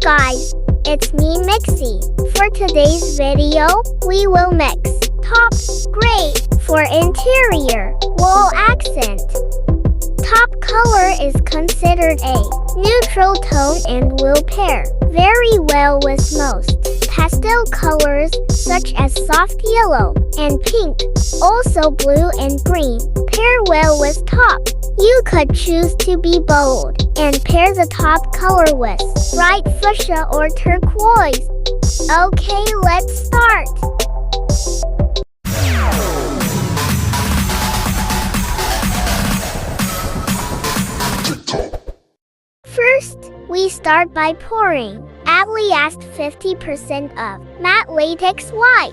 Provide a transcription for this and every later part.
guys, it's me Mixie. For today's video, we will mix TAUPE gray for interior wall accent. Top color is considered a neutral tone and will pair very well with most pastel colors such as soft yellow and pink. Also blue and green pair well with TAUPE. You could choose to be bold and pair the top color with bright fuchsia or turquoise. Okay, let's start. First, we start by pouring at least 50% of matte latex white.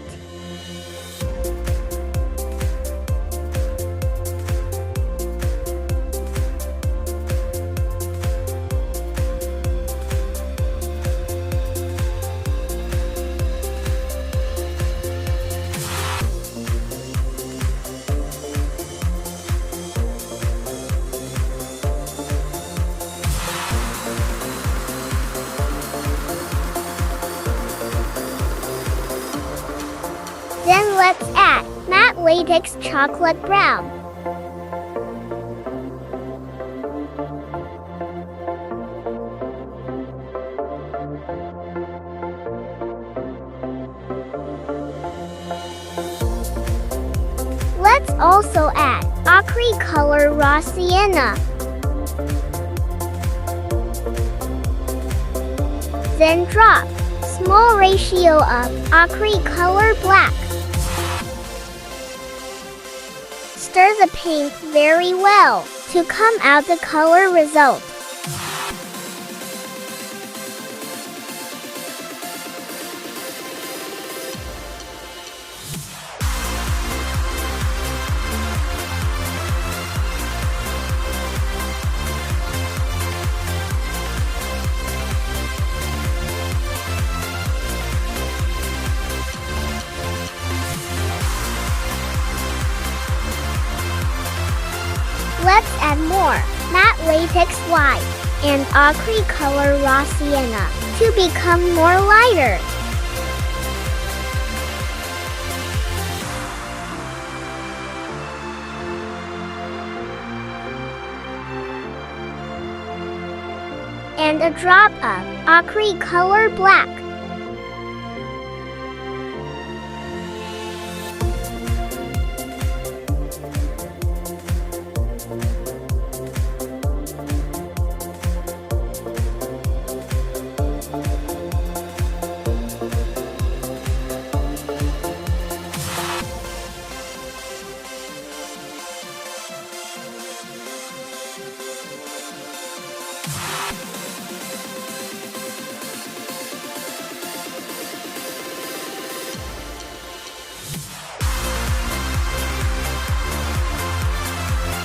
Then let's add matte latex chocolate brown. Let's also add acrylic color raw sienna. Then drop small ratio of acrylic color black. Stir the paint very well to come out the color result. Let's add more matte latex white and acrylic color raw sienna to become more lighter. And a drop of acrylic color black.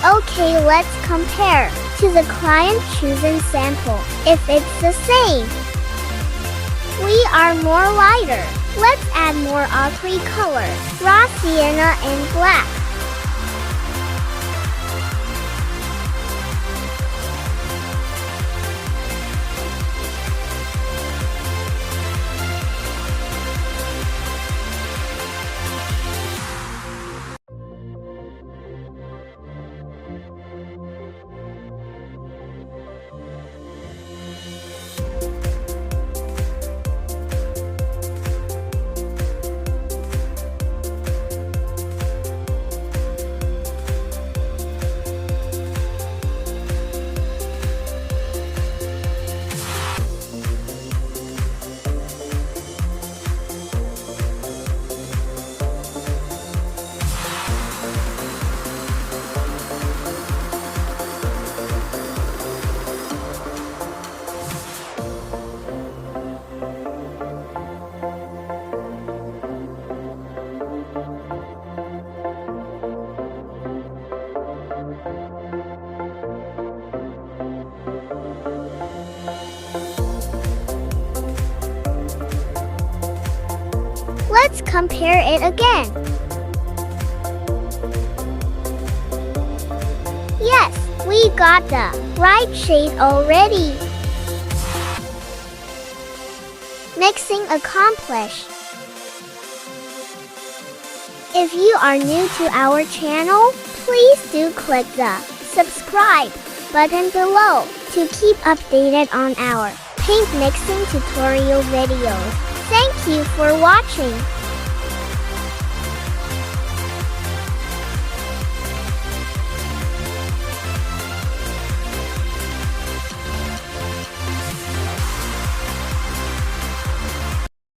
Okay, let's compare to the client chosen sample if it's the same. We are more lighter. Let's add more acrylic color, raw sienna and black. Let's compare it again. Yes, we got the right shade already. Mixing accomplished. If you are new to our channel, please do click the subscribe button below to keep updated on our paint mixing tutorial videos. Thank you for watching.